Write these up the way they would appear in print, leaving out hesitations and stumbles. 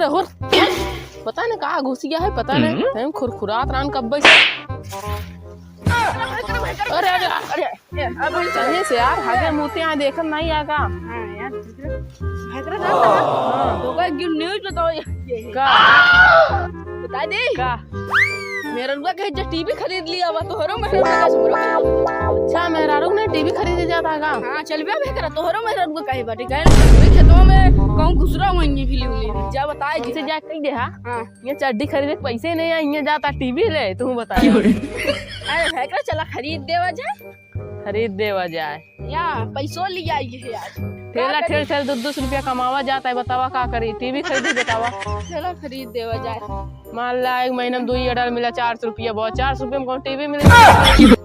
अरे हो पता नहीं कहाँ घुस गया है, पता नहीं हम खुरखुरात रान कब से। अरे अरे अरे चलिए से यार आगे मुँह यहाँ देखकर नहीं आएगा। न्यूज बताओ का बता दे का मेरा रुआ कहे जो टीवी खरीद लिया हुआ तोहरो मेरा अच्छा मेहरारू ने टीवी खरीदे जाता का। हाँ चल बे भेकरा तोहरो मेरा रुआ कहे बाटी कहे खेतों में कहूं घुस रहा हूं ये फिली उली जा बताए जिसे जा कही दे। हां हां ये चड्डी खरीदे पैसे नहीं है, ये जाता टीवी ले तू बता। अरे भेकरा चला खरीद देवा जाए, खरीद देवा जाए या पैसों ले आइए यार। ठेला ठेल ठेल 200 रुपया कमावा जाता है, बतावा का करी टीवी खरीदी बतावा। चलो खरीद देवा जाए। मान ला एक महीने में 2 ऑर्डर मिला 400 रुपया, बहुत 400 रुपये में कौन टीवी मिले।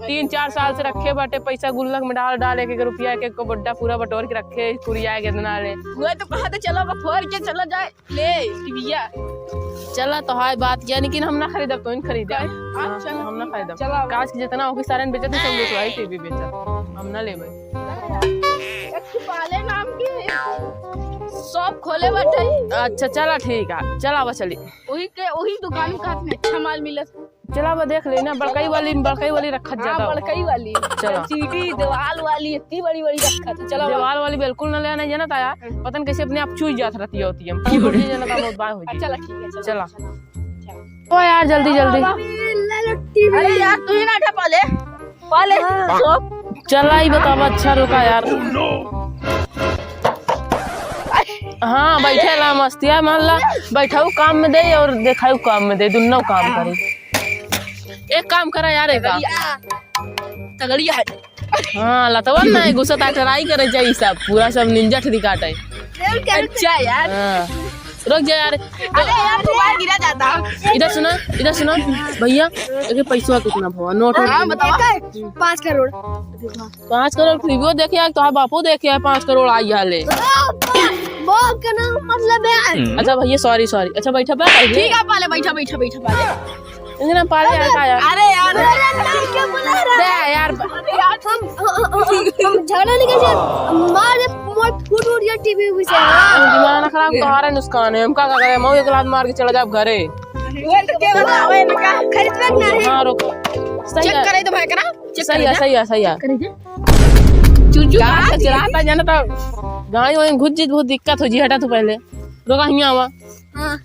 3-4 साल से रखे बाटे पैसा गुल्लक में डाल डाल 1-1 रुपया एक को बड्डा पूरा बटोर के रखे पूरी आए कितना ले वो तो कहा था चलो फोड़ के चला जाए ले टीविया। चला तो हाय बात किया लेकिन हम ना खरीदा तो इन खरीदा अच्छा हम ना खरीदा चला काश की जितना होगी सारे बेचते सब लोग भाई टीवी बेचा हम ना ले भाई। पाले नाम की शॉप खोले बैठे। अच्छा चला ठीक है चला बा चली वही दुकान का में अच्छा माल मिला। चला बा देख लेना बड़कई वाली रखत ज्यादा बड़कई वाली चला सीटी दीवार वाली इतनी बड़ी बड़ी रखत। चलो दीवार वाली बिल्कुल ना लेना जाना था यार, पता नहीं कैसे अपने आप चूई जात रहती होती है जाना था बहुत बार हो जाए। चला ठीक है चला ओ यार जल्दी जल्दी। अरे यार तू ही ना उठा पाले चला ही बतावा अच्छा रुका यार। हाँ बैठे ला मस्ती है मान ला बैठाऊ काम में दे और देखाऊ काम में दे दोनों काम करे। एक काम करा यार एक तगड़िया है। हाँ लतवा ना गुस्सा टराई करे चाहिए सब पूरा सब निंजा ठरी काटे। अच्छा यार हाँ रुक जा यार। अरे यार तू बाहर गिरा जाता। इधर सुना भैया एक पैसा कितना भवा नोट। हाँ बताओ 5 करोड़ 5 करोड़ फ्रीबो देखे यार तो बापू देखे 5 करोड़ आई हाले मतलब है। अच्छा भैया सॉरी अच्छा बैठा ठीक है पाले बैठा पाले इतना पाले यार। अरे यार क्या बुला रहा है यार हम झगड़ा नहीं कर मारे फूट या टीवी भी से दिमाग ना खराब तुम्हारा नुकसान है। हम का करे मऊ एक लात मार के चला जाओ घरे। वो तो क्या बतावे ना का खरीदना नहीं। हां रुक चेक करे तो भाई करा सही है चूचू चलाता जाना तो गाड़ी में घुस जी बहुत दिक्कत हो जी। हटा तू पहले रोका हिया हुआ। हां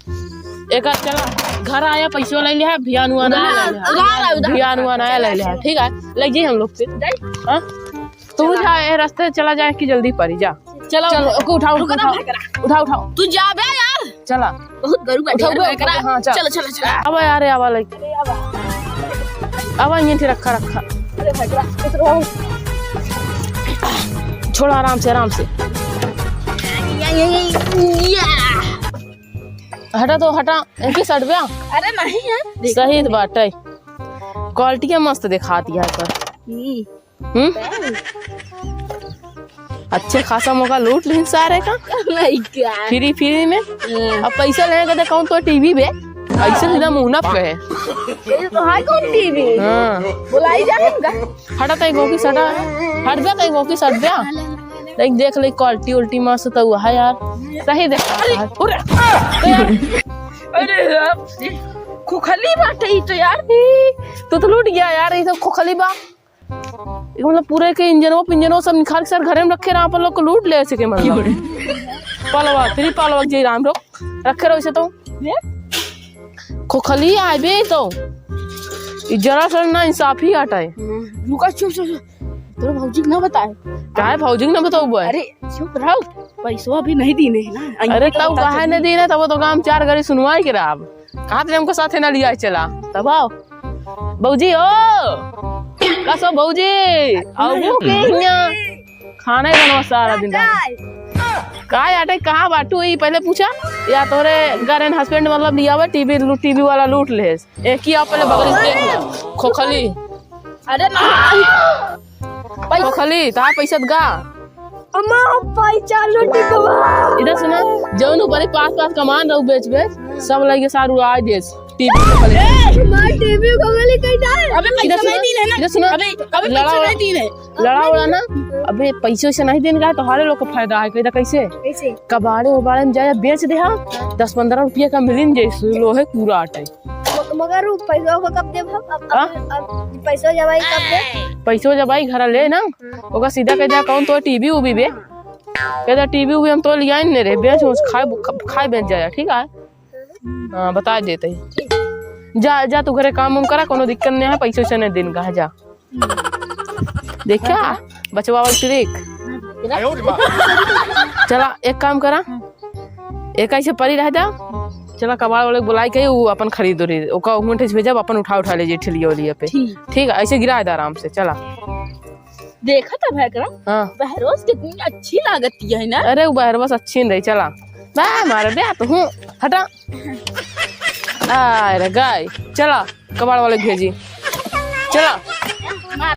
एक चला घर आया पैसा ले लिया भियानुआ ना ले लिया ठीक है ले जी हम लोग से। हां तू जा रास्ते चला जाए कि जल्दी पड़ी जा। चलो उठाओ तू जा बे यार चला बहुत गरु बैठे है। हां चलो अब यार आवा ले अब यहीं रखा अरे भाई छोड़ आराम से हटा तो हटा एक ही सट गया। अरे नहीं है सही बात है क्वालिटी मस्त दिखाती है पर अच्छे खासा मौका लूट लें सारे का फ्री में। अब पैसा लेने का कौन तो टीवी पे ऐसे सीधा मुंह पे है तो हाय कौन टीवी। हां बुलाई जाएगा हटा तई गोकी सटा हट गया तई गोकी सट गया देख ले क्वालिटी उल्टी मस्त तो हुआ है यार सही देख। अरे खुखली बाटे तो यार तू तो लूट गया यार ये सब खुखली बा मतलब पूरे के इंजनों सब निकाल के सर घर में रखे रहा अपन लोग को लूट ले सके मतलब पालवा जी राम रोक रखे रहो इसे तो खुखली आए बे तो जरा सर ना इंसाफी हटाए। रुका चुप तेरे भौजी ना बताए क्या है भौजी ना बताओ बुआ। अरे चुप रहो पैसा अभी नहीं दीने है ना। अरे तब कहा नहीं दीने तब तो काम 4 घड़ी सुनवाई के रहा कहा थे हमको साथे ना लिया चला तब आओ भौजी ओ कसो भौजी आओ खाना ही बनवा सारा दिन का आटे कहाँ बाटू ही पहले पूछा या तोरे गार्डन हस्बैंड मतलब लिया हुआ टीवी वाला लूट ले एक ही आप पहले बगल से देख खोखली। अरे खोखली ता पैसा गा अम्मा पैसा लूट इधर सुना जौन ऊपर 5 कमान रहू बेच सब लगे सारू आ देश टीवी को खरीद। हमारे टीवी को वाली कहीं डाल अबे इधर पैसा नहीं दी है ना इधर सुनो अबे पैसा नहीं दी है लड़ा उड़ा ना। अबे पैसे से नहीं देने का है तो हमारे लोग का फायदा है। कहता कैसे कैसे कबाड़े उबाड़े में जाए बेच दे हम 10-15 रुपये का मिलिन जैसे लोहे पूरा आटे। मगर वो पैसा को कब दे अब पैसा जब आई कब दे पैसो जब आई घर ले ना ओका सीधा कह जा कौन तो टीवी उबी बे कहता टीवी उबी हम तो लिया नहीं रे बेच खाए बेच जाया ठीक है। हाँ बता देते ही जा जा तू घरे काम उम करा कोनो दिक्कत नहीं है पैसे से नहीं दिन का है जा देखा बचवा वाली ट्रिक। चला एक काम करा एक ऐसे परी रह जा चला कबाड़ वाले बुलाई के वो अपन खरीद रही ओका मुंठे से भेजब अपन उठा ले जे ठेलिया वालिया पे ठीक है ऐसे गिरा दे आराम से। चला देखा था भैकरा हाँ बहरोस कितनी अच्छी लागती है ना। अरे वो बाहर बस अच्छी नहीं रही। चला मैं मारे बे तो हूँ हटा अरे गाय चला कबाड़ वाले भेजी चला।